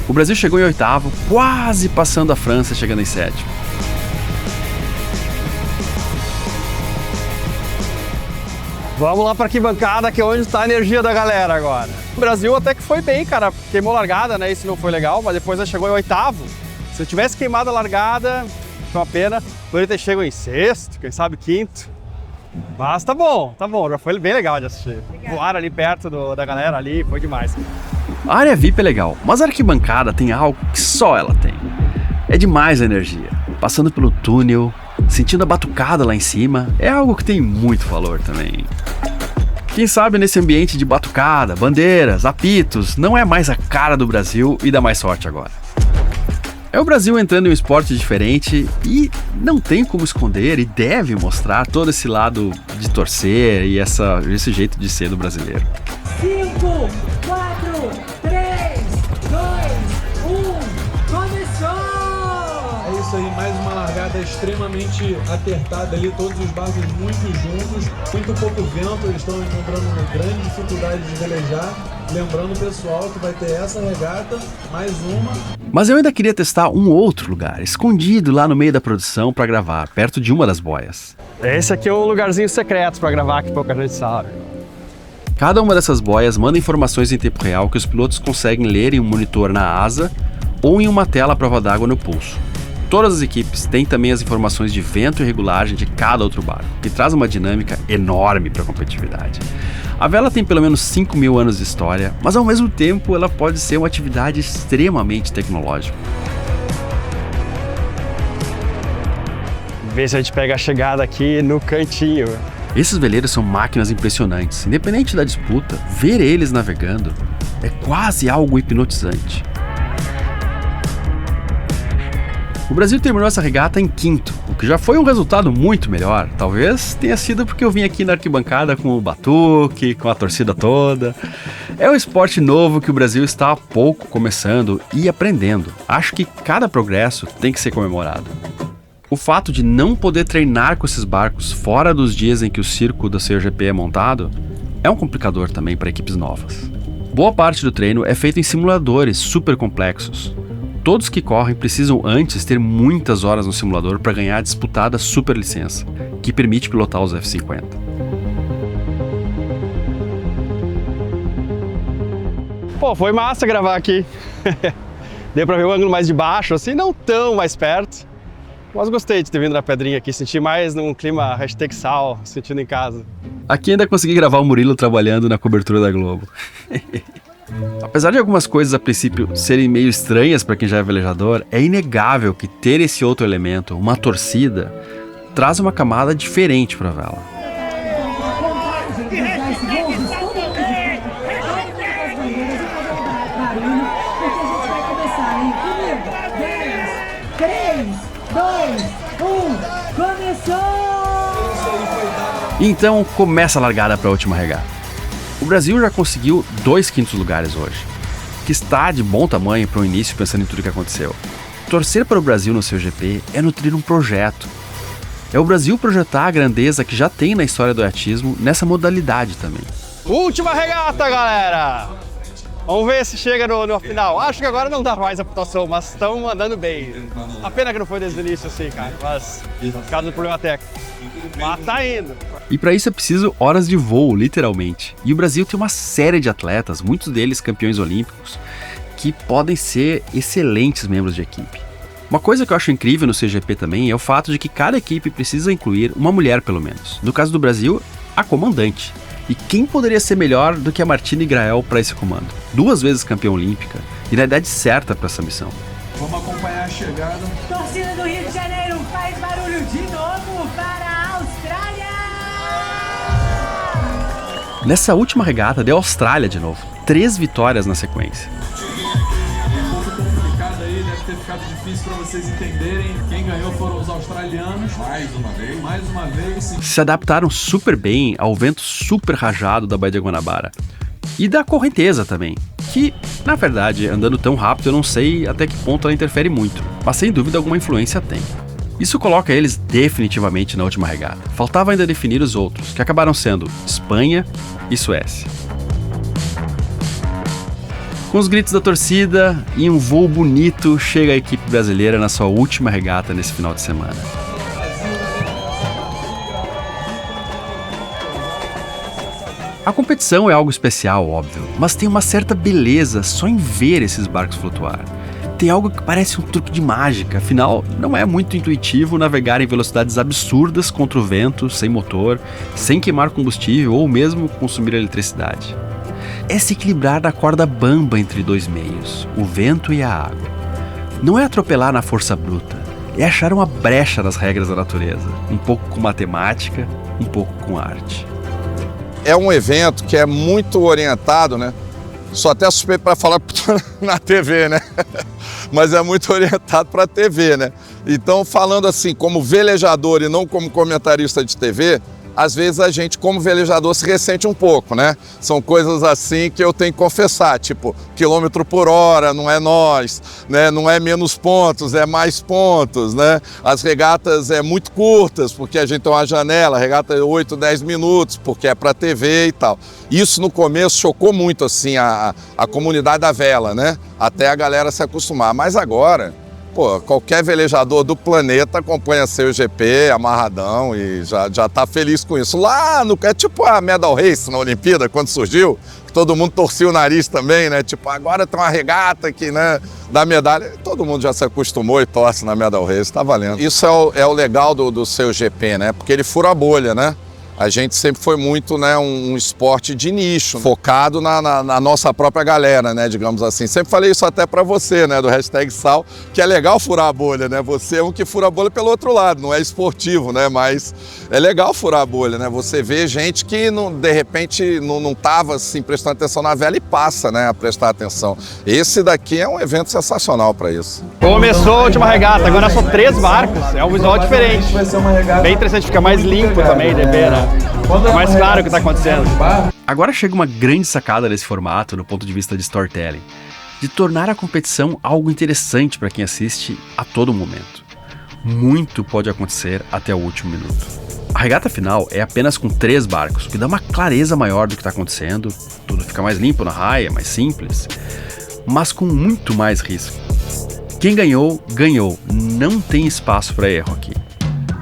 O Brasil chegou em oitavo, quase passando a França, chegando em sétimo. Vamos lá para arquibancada, que é onde está a energia da galera agora. O Brasil até que foi bem, cara. Queimou largada, né? Isso não foi legal, mas depois chegou em oitavo. Se eu tivesse queimado a largada, foi uma pena. Poderia ter chegado em sexto, quem sabe quinto. Mas tá bom. Já foi bem legal de assistir. Voaram ali perto da galera ali, foi demais. A área VIP é legal, mas a arquibancada tem algo que só ela tem. É demais a energia. Passando pelo túnel, sentindo a batucada lá em cima, é algo que tem muito valor também. Quem sabe nesse ambiente de batucada, bandeiras, apitos, não é mais a cara do Brasil e dá mais sorte agora. É o Brasil entrando em um esporte diferente e não tem como esconder e deve mostrar todo esse lado de torcer e esse jeito de ser do brasileiro. 5, 4, 3, 2, 1, começou! É isso isso aí, mais uma largada extremamente apertada ali, todos os barcos muito juntos, muito pouco vento, eles estão encontrando uma grande dificuldade de velejar. Lembrando, pessoal, que vai ter essa regata, mais uma. Mas eu ainda queria testar um outro lugar, escondido lá no meio da produção para gravar, perto de uma das boias. Esse aqui é um lugarzinho secreto para gravar que pouca gente sabe. Cada uma dessas boias manda informações em tempo real que os pilotos conseguem ler em um monitor na asa ou em uma tela à prova d'água no pulso. Todas as equipes têm também as informações de vento e regulagem de cada outro barco, que traz uma dinâmica enorme para a competitividade. A vela tem pelo menos 5.000 anos de história, mas ao mesmo tempo ela pode ser uma atividade extremamente tecnológica. Vê se a gente pega a chegada aqui no cantinho. Esses veleiros são máquinas impressionantes. Independente da disputa, ver eles navegando é quase algo hipnotizante. O Brasil terminou essa regata em quinto, o que já foi um resultado muito melhor. Talvez tenha sido porque eu vim aqui na arquibancada com o batuque, com a torcida toda. É um esporte novo que o Brasil está há pouco começando e aprendendo. Acho que cada progresso tem que ser comemorado. O fato de não poder treinar com esses barcos fora dos dias em que o circo da COGP é montado é um complicador também para equipes novas. Boa parte do treino é feito em simuladores super complexos. Todos que correm precisam antes ter muitas horas no simulador para ganhar a disputada super licença, que permite pilotar os F-50. Pô, foi massa gravar aqui. Deu para ver o ângulo mais de baixo, assim, não tão mais perto. Mas gostei de ter vindo na Pedrinha aqui, senti mais num clima #sal, sentindo em casa. Aqui ainda consegui gravar o Murilo trabalhando na cobertura da Globo. Apesar de algumas coisas a princípio serem meio estranhas para quem já é velejador, é inegável que ter esse outro elemento, uma torcida, traz uma camada diferente para a vela. Então começa a largada para a última regata. O Brasil já conseguiu 2 quintos lugares hoje, que está de bom tamanho para o início pensando em tudo que aconteceu. Torcer para o Brasil no COGP é nutrir um projeto. É o Brasil projetar a grandeza que já tem na história do iatismo nessa modalidade também. Última regata, galera! Vamos ver se chega no final. Acho que agora não dá mais a pontuação, mas estão andando bem. A pena que não foi desde o início assim, cara, mas por causa do problema técnico. Mas tá indo. E para isso é preciso horas de voo, literalmente. E o Brasil tem uma série de atletas, muitos deles campeões olímpicos, que podem ser excelentes membros de equipe. Uma coisa que eu acho incrível no CGP também é o fato de que cada equipe precisa incluir uma mulher pelo menos. No caso do Brasil, a comandante. E quem poderia ser melhor do que a Martina Grael para esse comando? 2 vezes campeã olímpica e na idade certa para essa missão. Vamos acompanhar a chegada. Torcida do Rio de Janeiro faz barulho de novo para a Austrália! Nessa última regata deu Austrália de novo. 3 vitórias na sequência. Um pouco complicado aí, deve ter ficado difícil para vocês entenderem. Quem ganhou foram os australianos. Mais uma vez. Se adaptaram super bem ao vento super rajado da Baía de Guanabara. E da correnteza também, que, na verdade, andando tão rápido eu não sei até que ponto ela interfere muito, mas sem dúvida alguma influência tem. Isso coloca eles definitivamente na última regata. Faltava ainda definir os outros, que acabaram sendo Espanha e Suécia. Com os gritos da torcida e um voo bonito, chega a equipe brasileira na sua última regata nesse final de semana. A competição é algo especial, óbvio, mas tem uma certa beleza só em ver esses barcos flutuar. Tem algo que parece um truque de mágica, afinal, não é muito intuitivo navegar em velocidades absurdas contra o vento, sem motor, sem queimar combustível ou mesmo consumir eletricidade. É se equilibrar na corda bamba entre 2 meios, o vento e a água. Não é atropelar na força bruta, é achar uma brecha nas regras da natureza, um pouco com matemática, um pouco com arte. É um evento que é muito orientado, né? Sou até suspeito para falar na TV, né? Mas é muito orientado para a TV, né? Então, falando assim, como velejador e não como comentarista de TV, às vezes a gente, como velejador, se ressente um pouco, né? São coisas assim que eu tenho que confessar, tipo, quilômetro por hora, não é nós, né? Não é menos pontos, é mais pontos, né? As regatas muito curtas, porque a gente tem uma janela, regata 8, 10 minutos, porque é para TV e tal. Isso no começo chocou muito, assim, a comunidade da vela, né? Até a galera se acostumar, mas agora... Pô, qualquer velejador do planeta acompanha seu GP amarradão e já tá feliz com isso. Lá, é tipo a Medal Race na Olimpíada, quando surgiu, que todo mundo torcia o nariz também, né? Tipo, agora tem uma regata aqui, né? Da medalha. Todo mundo já se acostumou e torce na Medal Race, tá valendo. Isso é o legal do seu GP, né? Porque ele fura a bolha, né? A gente sempre foi muito, né, um esporte de nicho, focado na nossa própria galera, né, digamos assim. Sempre falei isso até pra você, né, do #Sal, que é legal furar a bolha, né? Você é um que fura a bolha pelo outro lado, não é esportivo, né, mas é legal furar a bolha, né? Você vê gente que, de repente, não tava, assim, prestando atenção na vela e passa, né, a prestar atenção. Esse daqui é um evento sensacional pra isso. Começou a última regata, agora são 3 barcos, é um visual diferente. Bem interessante, fica mais limpo também, de ver, né? É mais claro o que está acontecendo. Agora chega uma grande sacada desse formato do ponto de vista de storytelling, de tornar a competição algo interessante para quem assiste a todo momento. Muito pode acontecer até o último minuto. A regata final é apenas com 3 barcos, o que dá uma clareza maior do que está acontecendo, tudo fica mais limpo na raia, mais simples, mas com muito mais risco. Quem ganhou, ganhou, não tem espaço para erro aqui.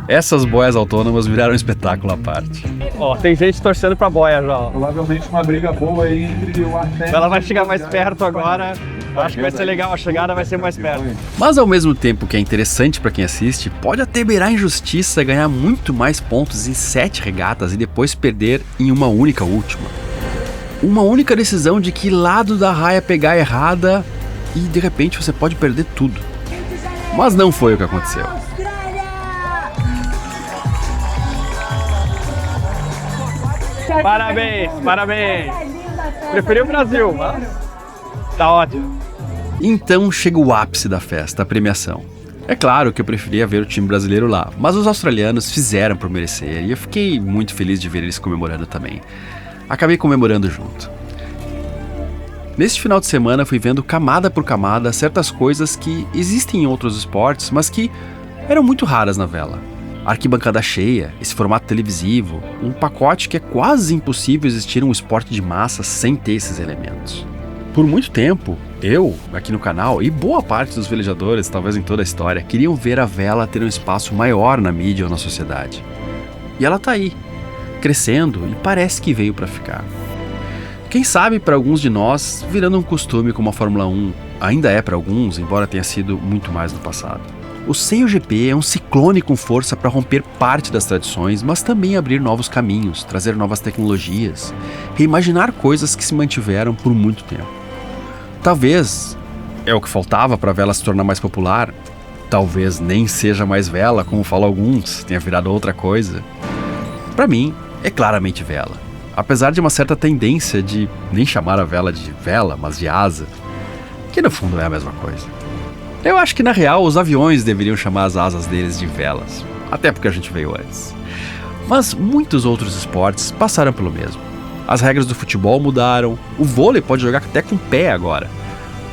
Essas boias autônomas viraram um espetáculo à parte. Ó, tem gente torcendo pra boia já, ó. Provavelmente uma briga boa aí entre o Arthur. Ela vai chegar mais perto agora. Acho que vai ser legal, a chegada vai ser mais perto. Mas ao mesmo tempo que é interessante pra quem assiste, pode até beirar a injustiça ganhar muito mais pontos em 7 regatas e depois perder em uma única última. Uma única decisão de que lado da raia pegar errada e de repente você pode perder tudo. Mas não foi o que aconteceu. Parabéns, parabéns. Preferi o Brasil, mas tá ótimo. Então chega o ápice da festa, a premiação. É claro que eu preferia ver o time brasileiro lá, mas os australianos fizeram por merecer e eu fiquei muito feliz de ver eles comemorando também. Acabei comemorando junto. Neste final de semana fui vendo camada por camada certas coisas que existem em outros esportes, mas que eram muito raras na vela. Arquibancada cheia, esse formato televisivo, um pacote que é quase impossível existir um esporte de massa sem ter esses elementos. Por muito tempo, eu, aqui no canal, e boa parte dos velejadores, talvez em toda a história, queriam ver a vela ter um espaço maior na mídia ou na sociedade. E ela tá aí, crescendo e parece que veio para ficar. Quem sabe para alguns de nós, virando um costume como a Fórmula 1 ainda é para alguns, embora tenha sido muito mais no passado. O CEIU-GP é um ciclone com força para romper parte das tradições, mas também abrir novos caminhos, trazer novas tecnologias, reimaginar coisas que se mantiveram por muito tempo. Talvez é o que faltava para a vela se tornar mais popular, talvez nem seja mais vela, como falam alguns, tenha virado outra coisa. Para mim, é claramente vela, apesar de uma certa tendência de nem chamar a vela de vela, mas de asa, que no fundo é a mesma coisa. Eu acho que na real os aviões deveriam chamar as asas deles de velas, até porque a gente veio antes. Mas muitos outros esportes passaram pelo mesmo. As regras do futebol mudaram, o vôlei pode jogar até com o pé agora,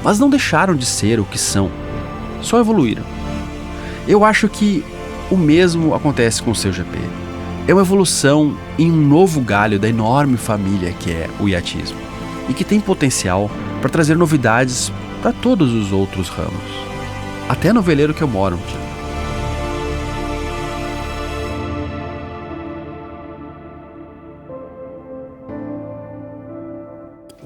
mas não deixaram de ser o que são, só evoluíram. Eu acho que o mesmo acontece com o CEIU-GP. É uma evolução em um novo galho da enorme família que é o iatismo, e que tem potencial para trazer novidades para todos os outros ramos. Até no veleiro que eu moro, tio.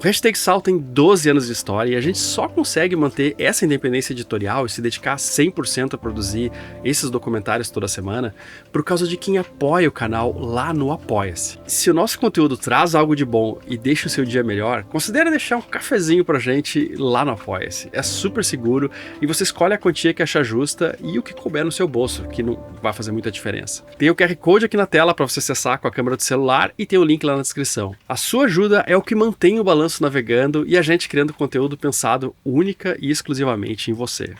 O #Sal tem 12 anos de história e a gente só consegue manter essa independência editorial e se dedicar 100% a produzir esses documentários toda semana por causa de quem apoia o canal lá no Apoia-se. Se o nosso conteúdo traz algo de bom e deixa o seu dia melhor, considere deixar um cafezinho pra gente lá no Apoia-se. É super seguro e você escolhe a quantia que achar justa e o que couber no seu bolso, que não vai fazer muita diferença. Tem o QR Code aqui na tela para você acessar com a câmera do celular e tem o link lá na descrição. A sua ajuda é o que mantém o balanço navegando e a gente criando conteúdo pensado única e exclusivamente em você.